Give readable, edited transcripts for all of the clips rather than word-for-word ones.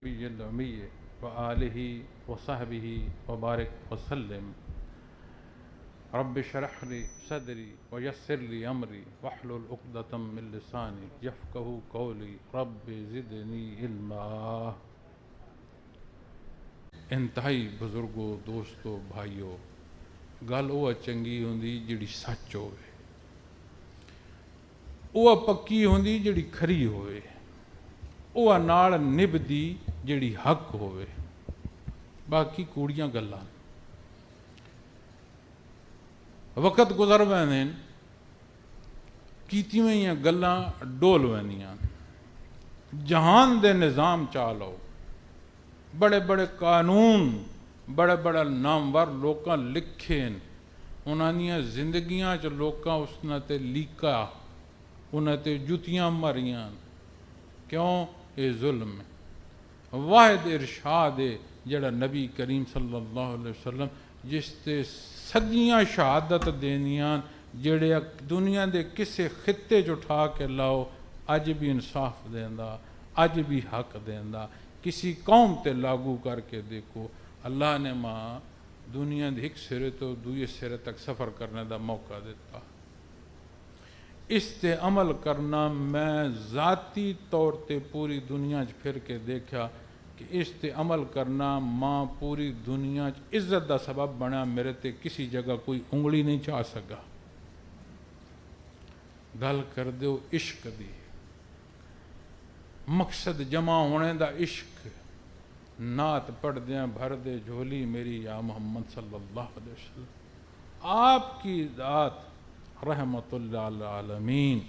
الأمي وآله وصحبه وبارك وسلم. رب اشرح لي صدري ويسر لي أمري واحلل عقدة من لساني يفقهوا قولي رب زدني علما. انتہائی بزرگو دوستو بھائیو گل وہ چنگی ہوندی جڑی سچ ہوئے، وہ پکی ہوندی جڑی کھری ہوئے، وہ نال نبدی جڑی حق ہوئے، باقی کوڑیاں گلاں وقت گزر ویندے کیتیاں ہوئیاں گلاں ڈول ویندیاں. جہان دے نظام چالو بڑے بڑے قانون بڑے بڑے نامور لوکاں لکھے انہاں دیاں زندگیاں چ لوکاں اس نے تے لیکا انہاں تے جتیاں ماریاں. کیوں؟ یہ ظلم ہے. واحد ارشاد ہے جڑا نبی کریم صلی اللہ علیہ وسلم جس تے صدیاں شہادت دینیاں، جڑے دنیا دے کسے خطے اٹھا کے لاؤ اج بھی انصاف دیندا، اج بھی حق دیندا. کسی قوم تے لاگو کر کے دیکھو، اللہ نے ماں دنیا دے ایک سرے تو دوسرے سرے تک سفر کرنے دا موقع دیتا. اس تے عمل کرنا میں ذاتی طور تے پوری دنیا پھر کے دیکھا کہ اس تے عمل کرنا ماں پوری دنیا عزت دا سبب بنا. میرے تے کسی جگہ کوئی انگلی نہیں چاہ سکا. گل کر دیو عشق دی، مقصد جمع ہونے دا عشق. نعت پڑھ دیاں بھر دے جھولی میری یا محمد صلی اللہ علیہ وسلم. آپ کی ذات رحمت اللہ العالمین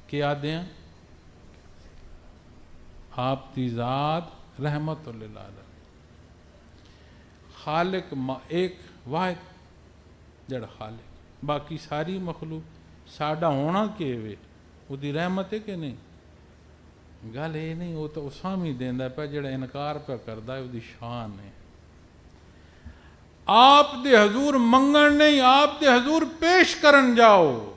کیا دیں؟ آپ کی ذات رحمت اللہ العالمین. خالق ایک واحد جڑا خالق، باقی ساری مخلوق. ساڈا ہونا کہ وے وہ دی رحمت ہے کہ نہیں؟ گل یہ نہیں، وہ تو اسامی دیندا پہ جڑا انکار پہ کردا ہے وہ دی شان ہے. آپ دے حضور منگن نہیں، آپ دے حضور پیش کرن جاؤ.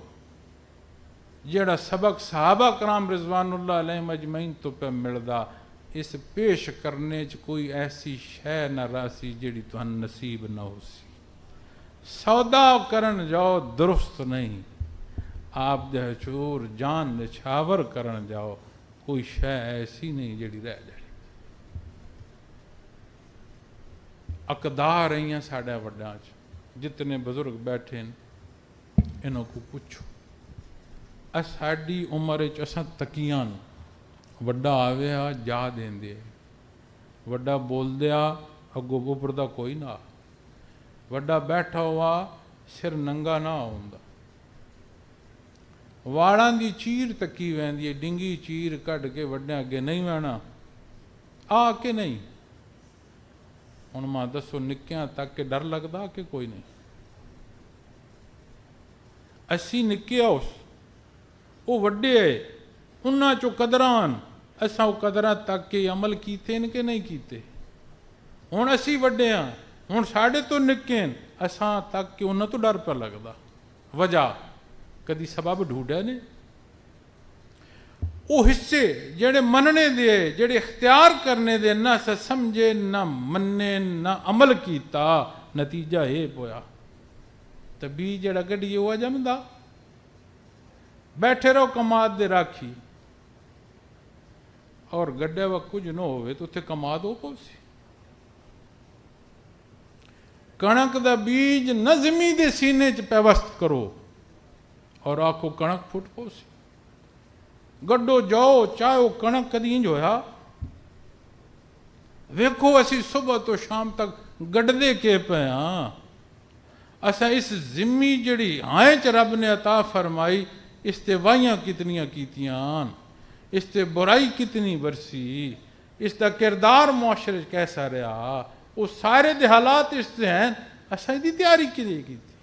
جڑا سبق صحابہ کرام رضوان اللہ علیہ مجمعین تو پہ ملدا، اس پیش کرنے چ کوئی ایسی شے نہ راسی جڑی تہن نصیب نہ ہو سی. سودا کرن جاؤ درست نہیں، آپ دے حضور جان نچھاور کرن جاؤ کوئی شے ایسی نہیں جڑی رہ جائے. اقدار ہیں ساڑھے وڈاں چ، جتنے بزرگ بیٹھے انہوں کو پوچھو. ساڑھی عمر اساں تکیاں وڈا آوے ہا جا دین دے، وڈا بول دیا اگو ببردا کوئی نہ، وڈا بیٹھا ہوا سر ننگا نہ ہوندا. واڑاں دی چیر تکی ویندی ہے، ڈنگی چیر کڈ کے وڈے اگے نہیں وینا آ کے نہیں. ہن ماں دسو نکیاں تک کے ڈر لگدا کہ کوئی نہیں؟ اسی نکے اس وہ وڈے ہے انہاں چو قدران، اساں وہ قدراں تک کے عمل کیتے کہ نہیں کیتے؟ ہن اسی وڈے ہاں، ہن ساڑھے تو نکے اساں تک کہ انہاں تو ڈر پہ لگدا. وجہ کدی سبب ڈھونڈے نے؟ وہ حصے جڑے مننے دے جڑے اختیار کرنے دے نہ سمجھے نہ مننے نہ عمل کیتا، نتیجہ یہ پویا تبھی جڑا گڈی ہوا جمدا. بیٹھے رہو کماد دے راکھی اور گڈے وا کچھ نہ ہوئے تو اتنے کماد ہو پوسی. کنک دا بیج نظمی دے سینے چ پیوست کرو اور آکھو کنک پھٹ پوسی. گڈو جاؤ چاہے وہ کنک کدی انج ہویا. ویکھو اسی صبح تو شام تک گڈدے کے پے ہاں. اساں اس ذمی جڑی آئیں چ رب نے عطا فرمائی اس تے وائیاں کتنیاں کیتیاں، اس تے برائی کتنی برسی، اس دا کردار معاشرے کیسا رہا، وہ سارے دے حالات اس تے ہیں. اساں دی تیاری کیے کیتی؟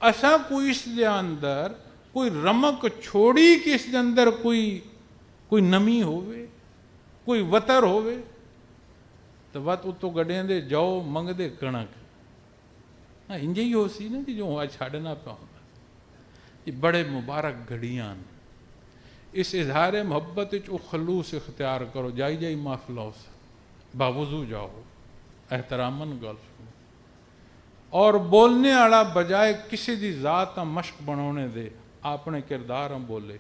اساں کوئی اس دے اندر کوئی رمک چھوڑی کہ اس دے اندر کوئی نمی ہوئے، کوئی وطر ہوئے تو وط اتو گڈیں دے جاؤ منگ دے کنک. انجے ہی ہو سی نا کہ جو آج چھاڑنا پہ ہوتا. یہ بڑے مبارک گھڑیاں، اس اظہار محبت وہ خلوص اختیار کرو، جائی جائی محفلوں سے باوضو جاؤ، احترامن گل سنو، اور بولنے والا بجائے کسی دی ذات مشق بنانے دے اپنے کردار بولے،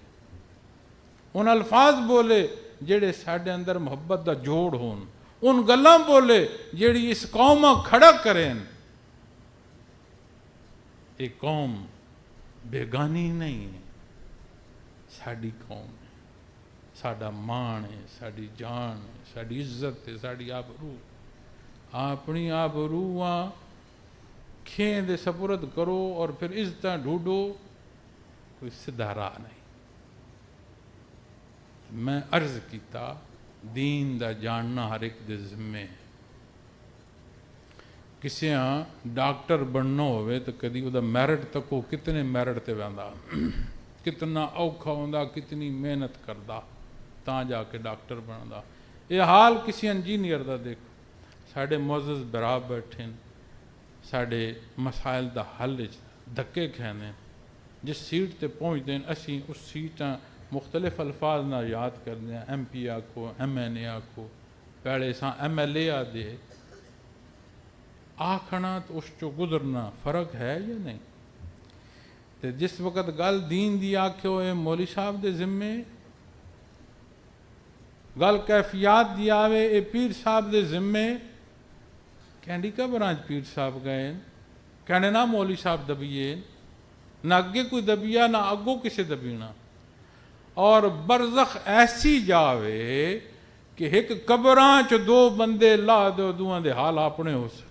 ان الفاظ بولے جڑے ساڈے اندر محبت دا جوڑ ہون، ان گلاں بولے جڑی اس قوم کھڑا کریں۔ یہ قوم بیگانی نہیں ہے، ساڈی قوم ہے، ساڈا مان ہے، ساڈی جان ہے، ساڈی عزت ہے، ساڈی آبرو، اپنی آبروواں کھیں دے سپرد کرو اور پھر عزتاں ڈھونڈو، کوئی سدھا راہ نہیں۔ میں عرض کیتا دین دا جاننا ہر ایک دے ذمے ہے۔ کسی ہاں ڈاکٹر بننا ہوئے تو کدی وہ میرٹ تک وہ کتنے میرٹ تے ویندا، کتنا اوکھا ہوندا، کتنی محنت کردا تاں جا کے ڈاکٹر بندا۔ یہ حال کسی انجینئر دا دیکھو، ساڈے معزز برا بیٹھے ساڈے مسائل دا حل دھکے کھینے، جس سیٹ تے پہنچتے ہیں اسی اس سیٹاں مختلف الفاظ نہ یاد کرنے، ایم پی آکھو، ایم این اے آکھو، پہلے ساں ایم ایل اے آدھے، آکھنا تو اس چو گزرنا فرق ہے یا نہیں؟ تے جس وقت گل دین دی آکھو اے مولی صاحب دے ذمے، گل کیفیات دی آوے اے پیر صاحب دے ذمے، کینڈی کا برانچ پیر صاحب گئے کہنے نہ مولی صاحب دبیے، نہ اگے کوئی دبیا نہ اگوں کسے دبینا، اور برزخ ایسی جاوے کہ ایک قبراں چ دو بندے لا دو، دوہاں دے حال اپنے ہو سکتے،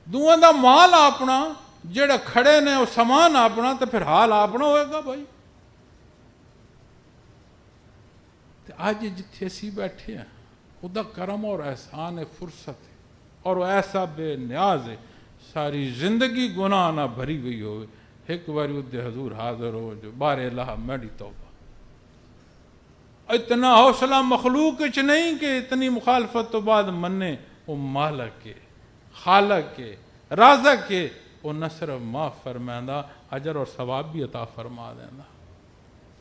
دوہاں دا مال اپنا، جڑا کھڑے نے وہ سامان اپنا، تو پھر حال اپنا ہوئے گا بھائی۔ آج جتھے اسی بیٹھے ہیں وہ دا کرم اور احسان فرصت ہے، اور وہ ایسا بے نیاز ہے، ساری زندگی گناہ نہ بھری ہوئی ہوئے، ایک باری ادھے حضور حاضر ہو جو بار الہ میری توبہ۔ اتنا حوصلہ مخلوق چ نہیں کہ اتنی مخالفت تو بعد منے، وہ مالک کے، خالق کے، رازق کے، وہ نہ صرف معاف فرمائندہ اجر اور ثواب بھی عطا فرما دینا۔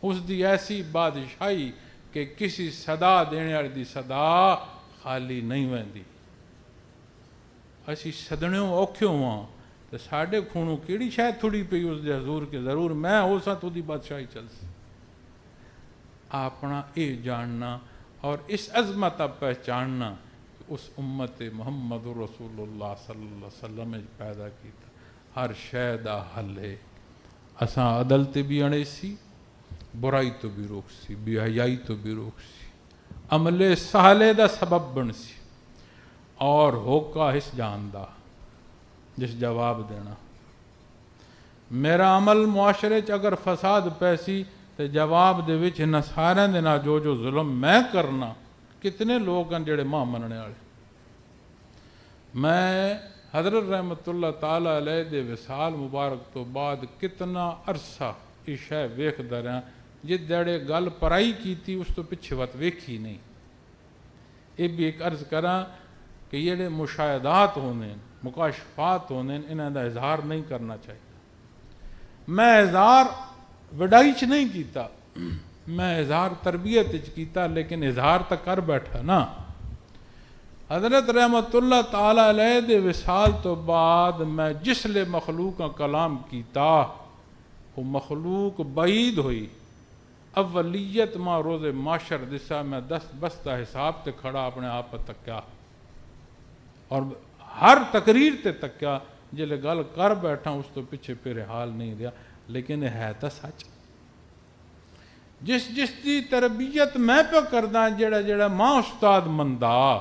اس دی ایسی بادشاہی کہ کسی صدا دینے والی دی صدا خالی نہیں ویندی۔ اسی صدنیوں اوکھے ہواں تو ساڑھے کھونوں کیڑی شاید تھوڑی پئی اس دے حضور کے، ضرور میں ہو سا تو دی بادشاہی چل سی۔ اپنا اے جاننا اور اس عظمت پہچاننا کہ اس امت محمد رسول اللہ صلی اللہ علیہ وسلم پیدا کیتا، ہر شے دا حل ہے۔ اساں عدل تے بھی اڑے سی، برائی تو بھی روک سی، بے حیائی تو بھی روک سی، عمل صالح دا سبب بن سی، اور ہوکا اس جاندا جس جواب دینا۔ میرا عمل معاشرے چ اگر فساد پیسی تو جواب دے وچ نہ سارے دے نہ جو ظلم میں کرنا، کتنے لوگ ہیں جڑے ماں مننے والے۔ میں حضرت رحمت اللہ تعالی علیہ دے وصال مبارک تو بعد کتنا عرصہ یہ شے ویکھدا رہا، جس جڑے گل پرائی کیتی اس تو پیچھے وقت ویکھی نہیں۔ یہ بھی ایک عرض کراں کہ یہ مشاہدات ہونے، مکاشفات ہونے، انہاں دا اظہار نہیں کرنا چاہیے۔ میں اظہار وڈائی چ نہیں کیتا، میں اظہار تربیت چ کیتا، لیکن اظہار تک کر بیٹھا نا۔ حضرت رحمت اللہ تعالی علیہ دے وصال تو بعد میں جس لے مخلوق کا کلام کیتا، وہ مخلوق بعید ہوئی۔ اولیت ماں روز معاشر دسا میں دست بستہ حساب تے کھڑا اپنے آپ پر تکیا، اور ہر تقریر تے تکیا، جلے گل کر بیٹھا اس تو پیچھے پھر حال نہیں رہا، لیکن ہے تا سچ۔ جس دی تربیت میں پہ کردہ جڑا ماں استاد مندا،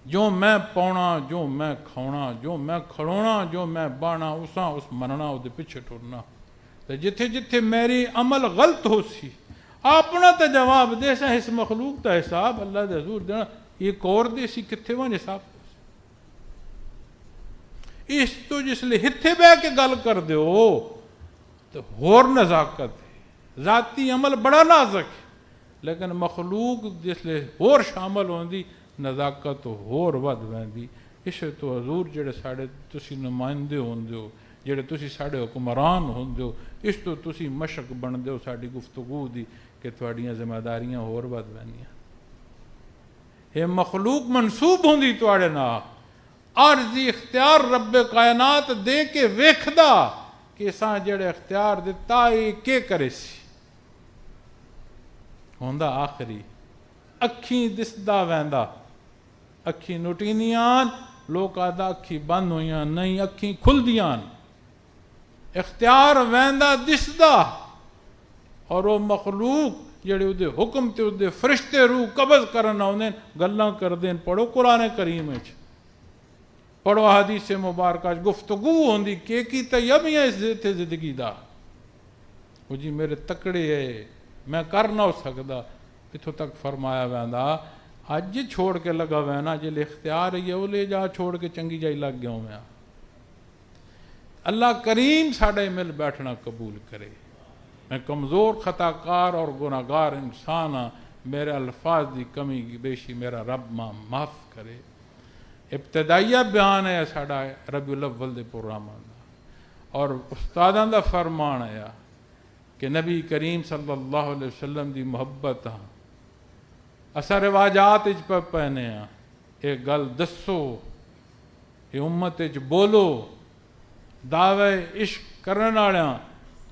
جو میں پونا، جو میں کھونا، جو میں کھڑونا، جو میں بانا، اساں اس مننا، وہ دے پیچھے ٹرنا۔ تو جتھے جتھے میری عمل غلط ہو سی، اپنا تا جواب دے سا، اس مخلوق تا حساب اللہ دے حضور دینا، ایک اور دے سی کتھے وہاں حساب اس تو جس لئے ہتھے بے کے گل کر دے ہو تو ہور نزاکت ہے۔ ذاتی عمل بڑا نازک ہے، لیکن مخلوق جس لئے ہور شامل ہوندی نزاکت ہور ود ویندی۔ اس تو حضور جڑے ساڑھے تسی نمائندے ہوندے ہو، جڑے تسی ساڈے حکمران ہوندے ہو، اس تو تسی مشق بندے ہو ساڈی گفتگو دی کہ تہاڈیاں ذمہ داریاں ہور ود وینیاں۔ یہ مخلوق منسوب ہوندی تواڈے نال، عارضی اختیار رب کائنات دے کے ویکھدا کہ اساں جڑے اختیار دتا یہ کے کرے سی، ہوندا آخری اکھیں دسدا ویندا، اکھیں نٹینیاں، لوگ آدھا اکھی بند ہوئیاں، نہیں اکھیں کھلدیاں، اختیار ویندا دسدا، اور وہ مخلوق جڑے اودے حکم تے اودے فرشتے روح قبض کرن آوندے گلاں کردے۔ پڑھو قرآن کریم وچ، پڑھو حدیث مبارکہ گفتگو ہوندی کہ کیتا یمیاں اس تے زندگی دا، وہ جی میرے تکڑے ہے میں کر نہ ہو سکدا، اتھوں تک فرمایا ویندا اج چھوڑ کے لگا وینا جلے اختیار ہے وہ لے جا چھوڑ کے چنگی جائی لگ گیا ہوں میں۔ اللہ کریم ساڈے مل بیٹھنا قبول کرے۔ میں کمزور خطا کار اور گناہگار انسان ہاں، میرے الفاظ دی کمی بیشی میرا رب ماں معاف کرے۔ ابتدائیہ بیان ہے ساڈا ربیع الاول دے پروگرام دا، اور استاداں دا فرمان ہے کہ نبی کریم صلی اللہ علیہ وسلم دی محبت ہاں، اسا رواجات اچ پہنے ہاں، ایک گل دسو، یہ امت اچ بولو، دعوے عشق کرن والیاں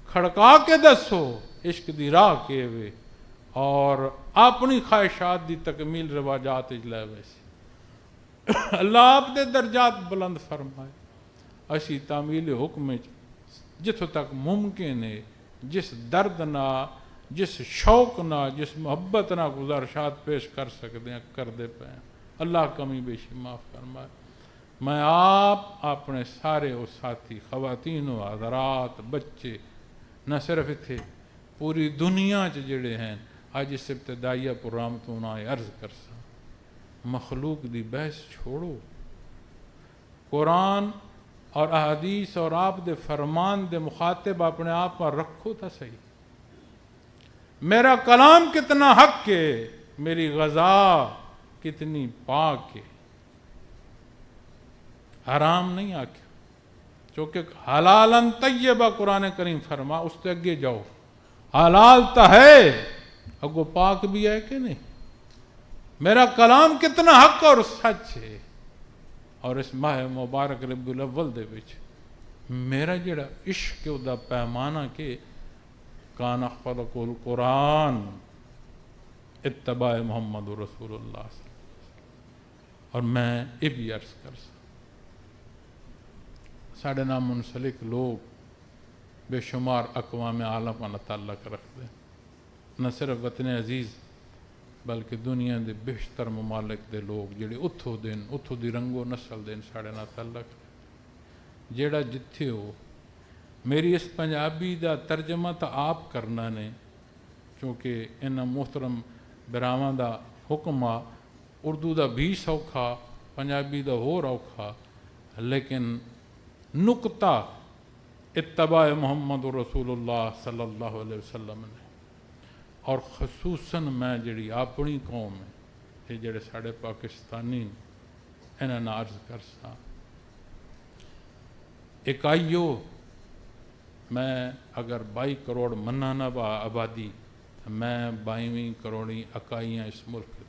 کھڑکا کے دسو عشق دی راہ کے وے، اور اپنی خواہشات دی تکمیل رواجات اچ لے ویسی۔ اللہ آپ دے درجات بلند فرمائے۔ اسی تعمیل حکم اچ جتوں تک ممکن ہے جس درد نہ، جس شوق نہ، جس محبت نہ گزارشات پیش کر سکتے ہیں کردے پے ہیں۔ اللہ کمی بیشی معاف فرمائے۔ میں آپ اپنے سارے وہ ساتھی خواتین و حضرات بچے نہ صرف اتھے پوری دنیا چ جڑے ہیں آج اس ابتدائیہ پروگرام تو انہیں عرض کرسا، مخلوق دی بحث چھوڑو، قرآن اور احادیث اور آپ دے فرمان دے مخاطب اپنے آپ پر رکھو تا صحیح۔ میرا کلام کتنا حق ہے، میری غذا کتنی پاک ہے، حرام نہیں آکھا، چونکہ حلالن طیبہ قرآن کریم فرما، اس سے اگے جاؤ، حلال تا ہے اگو پاک بھی ہے کہ نہیں۔ میرا کلام کتنا حق اور سچ ہے، اور اس ماہ مبارک ربیع الاول دے وچ میرا جڑا عشق دا پیمانہ کہ کان خلق القرآن اتباع محمد رسول اللہ صلی اللہ علیہ وسلم۔ اور میں یہ بھی عرض کر سکتا، ساڑھے نام منسلک لوگ بے شمار اقوام عالم والا تعلق رکھتے ہیں، نہ صرف وطن عزیز بلکہ دنیا دے بیشتر ممالک دے لوگ جڑے اتھو دین، اتھو دی رنگو نسل دین ساڑھے نہ تعلق جیڑا جتھے ہو۔ میری اس پنجابی دا ترجمہ تا آپ کرنا نے، چونکہ انہاں محترم براواں دا حکم آ، اردو دا بھی سوکھا پنجابی دا ہور اوکھا، لیکن نقطہ اتباع محمد رسول اللہ صلی اللہ علیہ وسلم نے، اور خصوصاً میں جڑی اپنی قوم ہے یہ جڑے ساڑھے پاکستانی انہاں نہ عرض کرسا، اکائیو میں اگر 22 کروڑ منا نہ با آبادی، میں 22 کروڑی اکائیاں اس ملک دی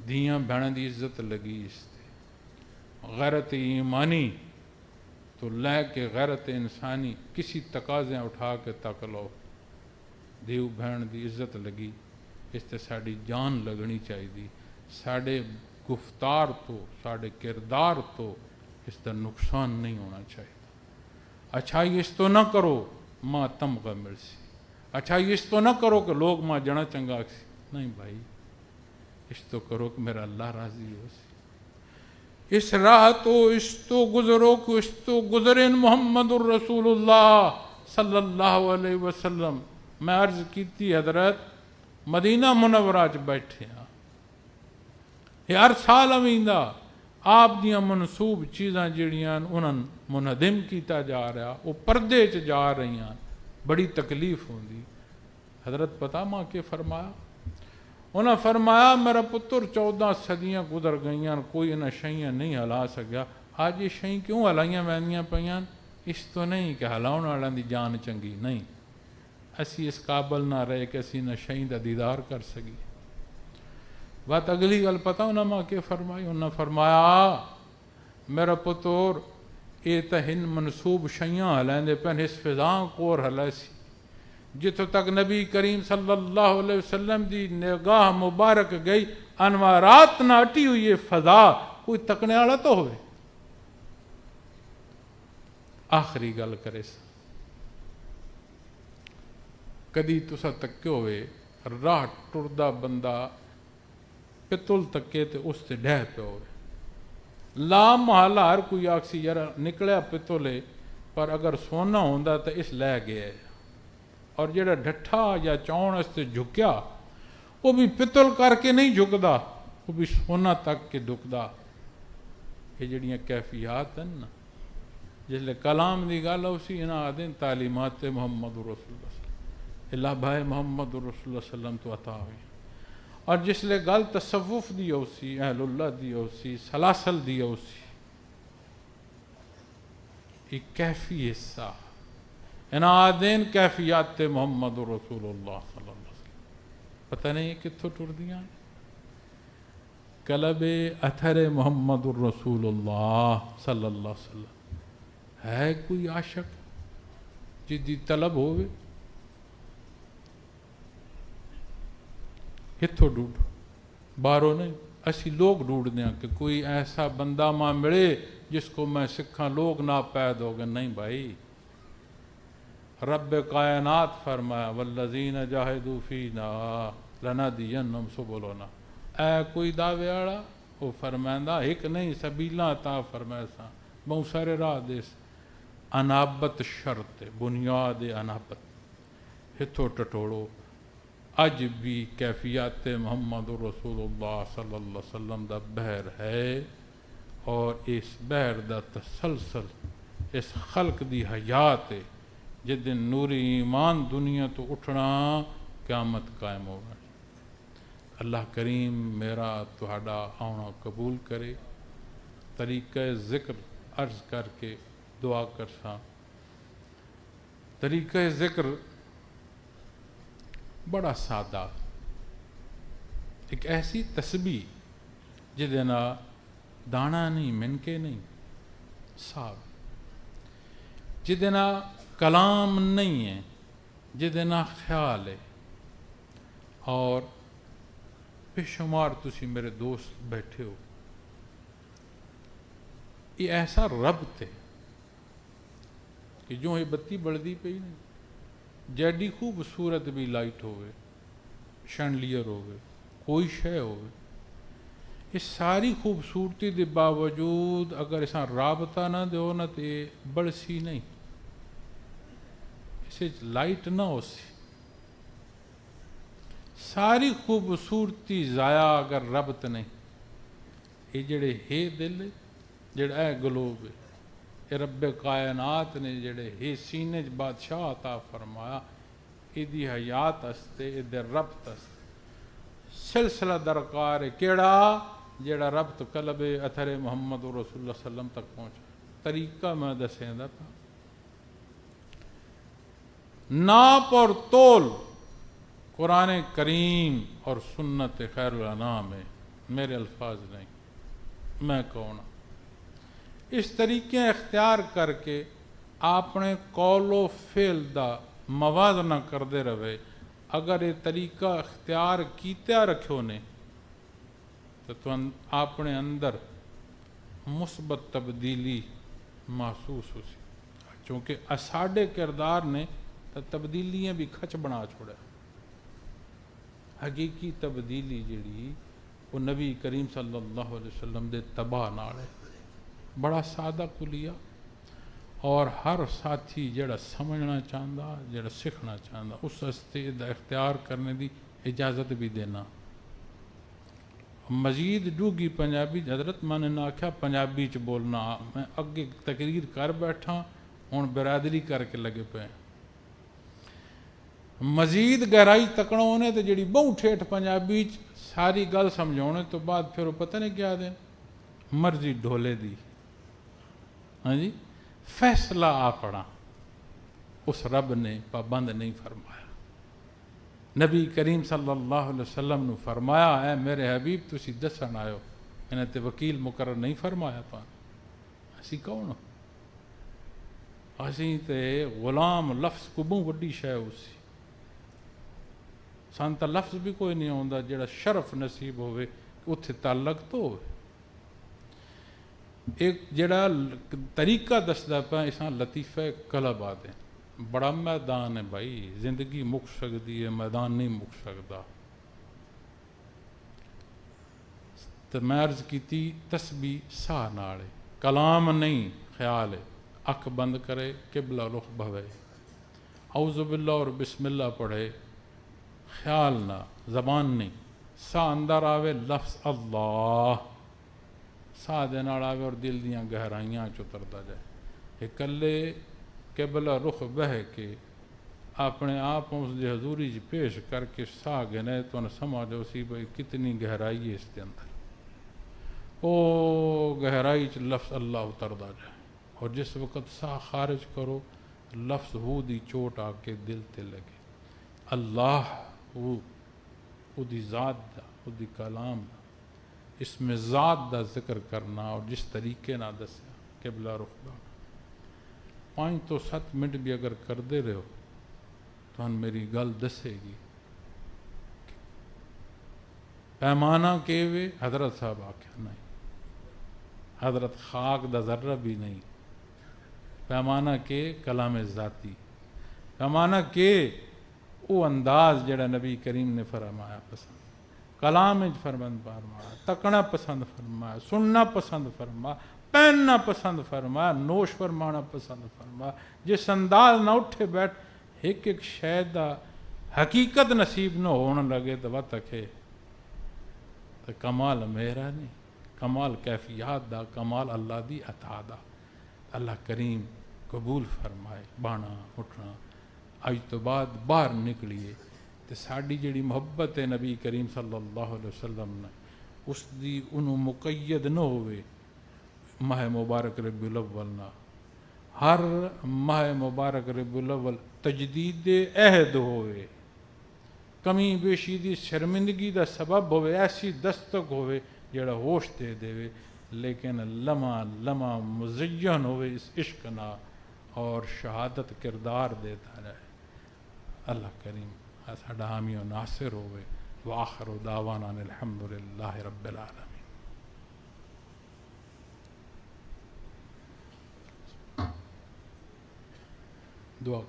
دیاں بھیڑاں دی عزت لگی اس تے، غیرت ایمانی تو لے کے غیرت انسانی کسی تقاضے اٹھا کے تک لو، دیو بہن دی عزت لگی، اس تے ساڑی جان لگنی چاہیے، ساڑے گفتار تو ساڑے کردار تو اس کا نقصان نہیں ہونا چاہیے۔ اچھائی اس تو نہ کرو ماں تمغہ مل سی، اچھائی اس تو نہ کرو کہ لوگ ماں جنا چنگا سی، نہیں بھائی، اس تو کرو کہ میرا اللہ راضی ہو سی۔ اس راہ تو اس تو گزرو کہ اس تو گزرین محمد الرسول اللہ صلی اللہ علیہ وسلم۔ میں عرض کیتی حضرت مدینہ منورہ چ بیٹھے ہیں، یہ ہر سال آویندا آپ دیاں منسوب چیزاں جڑیاں انہاں منہدم کیتا جا رہا، وہ پردے چ جا رہی ہیں، بڑی تکلیف ہوندی۔ حضرت پتہ ماں کے فرمایا، انہاں فرمایا میرا پتر 14 صدیاں گزر گئیاں، کوئی انہاں شیئاں نہیں ہلا سکیا، ਅੱਜ ਇਹ ਸ਼ਈ ਕਿਉਂ ਹਲਾਈਆਂ ਵੈਂਦੀਆਂ ਪਈਆਂ? ਇਸ ਤੋਂ ਨਹੀਂ ਕਿ ਹਲਾਉਣ ਵਾਲਿਆਂ ਦੀ ਜਾਨ ਚੰਗੀ, ਨਹੀਂ, ਅਸੀਂ ਇਸ ਕਾਬਲ ਨਾ ਰਹੇ ਕਿ ਅਸੀਂ ਨਾ ਸ਼ਈ ਦਾ ਦੀਦਾਰ ਕਰ ਸਕੀਏ। بات اگلی گل پتہ انہوں نے کہ فرمائی، انہوں نے فرمایا میرا پتر یہ تو ہن منصوب شیاں ہلائیں پہن اس فضاں کور ہلائے سی جتوں تک نبی کریم صلی اللہ علیہ وسلم دی نگاہ مبارک گئی انوارات نہ اٹی ہوئی یہ فضا کوئی تکنے والا تو ہوئے۔ آخری گل کرے سا کدی تسا تکے ہوئے راہ ٹردہ بندہ پتل تکے تے اس سے ڈہ پہ ہوئے، لا محالہ ہر کوئی آکسی یار نکلیا پتلے پر اگر سونا ہوندہ تو اس لے گیا، اور جڑا ڈھٹھا یا چون اس سے جھکیا وہ بھی پتل کر کے نہیں جھکدا، وہ بھی سونا تک کے دکدا۔ یہ جڑیاں کیفیات ہیں نا، جس لئے کلام دی گل اسی انہاں آدھیں تعلیمات محمد رسول اللہ صلی اللہ علیہ وسلم، اللہ بھائی محمد رسول اللہ صلی اللہ علیہ وسلم تو عطا ہوئی، اور جس لئے گل تصوف دی اسی، اہل اللہ دی اسی، سلاسل دی اسی، یہ کیفی حصہ انہاں آدھیں کیفیات محمد رسول اللہ صلی اللہ علیہ وسلم، پتہ نہیں یہ کتھو ٹر دیاں قلب اثر محمد الرسول اللہ صلی اللہ علیہ وسلم۔ ہے کوئی عاشق جدی طلب ہوئے ہتھو ڈھونڈ بارو نہیں، اسی لوگ ڈھونڈ دیں کہ کوئی ایسا بندہ ماں ملے جس کو میں سکھاں، لوگ نا پید ہو گئے، نہیں بھائی، رب کائنات فرمایا والذین جاہدوا فینا لنہدینہم سبلنا، اے کوئی دعوے آڑا وہ فرمائندہ ایک نہیں سبیلاں عطا فرمائے سا بہت سارے راہ دیس، انابت شرط بنیاد انابت ہتھو ٹٹوڑو۔ اج بھی کیفیات محمد رسول اللہ صلی اللہ علیہ وسلم دا بحر ہے، اور اس بحر دا تسلسل اس خلق دی حیات ہے، جس دن نوری ایمان دنیا تو اٹھنا قیامت قائم ہوگا۔ اللہ کریم میرا تہاڈا آنا قبول کرے۔ طریقہ ذکر عرض کر کے دعا کرساں۔ طریقہ ذکر بڑا سادہ، ایک ایسی تسبیح جدنا دانا نہیں منکے نہیں صاحب، جدنا کلام نہیں ہے، جدنا خیال ہے، اور بے شمار تسی میرے دوست بیٹھے ہو، یہ ایسا ربط ہے کہ جو یہ بتی بڑھدی پہ ہی نہیں، جیڈی خوبصورت بھی لائٹ ہوئے، شینڈلیئر ہوئے، کوئی شے ہوئے، اس ساری خوبصورتی دے باوجود اگر اساں رابطہ نہ دیو نہ تے بڑھسی نہیں، اسے لائٹ نہ ہو سی، ساری خوبصورتی ضائع اگر ربط نہیں۔ یہ جڑے ہے دل جڑا ہے گلوب ہے، یہ رب کائنات نے جڑے ہے سینے بادشاہ عطا فرمایا، یہ دی حیات استے، یہ دے ربط استے سلسلہ درکار ہے، کیڑا جڑا ربط قلب اثر محمد رسول اللہ صلی اللہ علیہ وسلم تک پہنچا۔ طریقہ میں دسیں دا تھا، ناپ اور تول قرآن کریم اور سنت خیر الانام ہے، میرے الفاظ نہیں، میں کون ہوں۔ اس طریقے اختیار کر کے اپنے قول و فعل دا موازنہ کردے رہے، اگر یہ طریقہ اختیار کیتا رکھو نے تو اپنے اندر مثبت تبدیلی محسوس ہو سی، چونکہ اساڑے کردار نے تو تبدیلیاں بھی کھچ بنا چھوڑا۔ حقیقی تبدیلی جڑی وہ نبی کریم صلی اللہ علیہ وسلم دے تباہ نال ہے، بڑا سادہ کلیہ، اور ہر ساتھی جڑا سمجھنا چاہتا جڑا سکھنا چاہتا اس واسطے دا اختیار کرنے دی اجازت بھی دینا۔ مزید ڈوگی پنجابی حضرت میں نے آکھیا پنجابی چ بولنا، میں اگے تقریر کر بیٹھا ہوں برادری کر کے لگے پے، مزید گہرائی تکنا ہونے تو جڑی بہت ٹھیٹھ پنجابی ساری گل سمجھانے تو بعد پھر وہ پتہ نہیں کیا دیں مرضی ڈھولے دی، ہاں جی، فیصلہ اپنا اس رب نے پابند نہیں فرمایا. نبی کریم صلی اللہ علیہ وسلم نے فرمایا اے میرے حبیب تسی دسن آئے ہو، انہیں تے وکیل مقرر نہیں فرمایا تو اسی کون ہو؟ اسی تے غلام لفظ کو بہت وڈی شے اسی سان تا لفظ بھی کوئی نہیں ہوندا جڑا شرف نصیب ہوئے اتھے تعلق تو ہوئے. ایک جڑا طریقہ دسدا پا اساں لطیفہ قلب آدھے، بڑا میدان ہے بھائی، زندگی مک سکتی ہے، میدان نہیں مک سکتا. تو میں عرض کیتی تسبیح ساہ نالے، کلام نہیں خیال ہے، اکھ بند کرے قبلہ رخ بھوے، اعوذ باللہ اور بسم اللہ پڑھے، خیال نہ زبان نہیں، ساہ اندر آوے لفظ اللہ، ساہ دے نال آوے اور دل دیاں گہرائیاں چترتا جائے، اکلے قبلہ رخ بہ کے اپنے آپ اس دی حضوری جی پیش کر کے ساہ گنے تو انہیں سمجھو سی بھئی کتنی گہرائی ہے اس کے اندر. او گہرائی چ لفظ اللہ اتردا جائے، اور جس وقت ساہ خارج کرو لفظ ہو دی چوٹ آ کے دل تے لگے. اللہ او دی ذات دا، او دی کلام دا، اس میں ذات دا ذکر کرنا اور جس طریقے نہ دسیا قبلہ رخ دا 5 تو 7 منٹ بھی اگر کر دے رہے ہو تو میری گل دسے گی. پیمانہ کے وے حضرت صاحب آکھیا نہیں، حضرت خاک دا ذرہ بھی نہیں، پیمانہ کے کلام ذاتی، پیمانہ کے او انداز جڑا نبی کریم نے فرمایا پسند، کلام فرمایا، تکنا پسند فرمایا، سننا پسند فرمایا، پہننا پسند فرمایا، نوش فرمانا پسند فرمایا. جس انداز نہ اٹھے بیٹھ ایک ایک شے دا حقیقت نصیب نہ ہونے لگے تو وقت ہے تو کمال میرا نہیں، کمال کیفیات دا، کمال اللہ دی عطا دا. اللہ کریم قبول فرمائے. بانا اٹھنا اج تو بعد باہر نکلیے تو ساڑی جڑی محبت ہے نبی کریم صلی اللہ علیہ وسلم نے اس دی انہوں مقید نہ ہوئے ماہ مبارک ربیع الاول نہ. ہر ماہ مبارک ربیع الاول تجدید عہد ہوئے، کمی بیشی دی شرمندگی دا سبب ہوئے، ایسی دستک ہوئے جڑا ہوش دے دے، لیکن لمحہ لمحہ مزین ہوئے اس عشق نہ اور شہادت کردار دیتا رہے. اللہ کریم ساڈا حامی و ناصر ہوئے. وآخر دعوانا الحمدللہ رب العالمین. دعا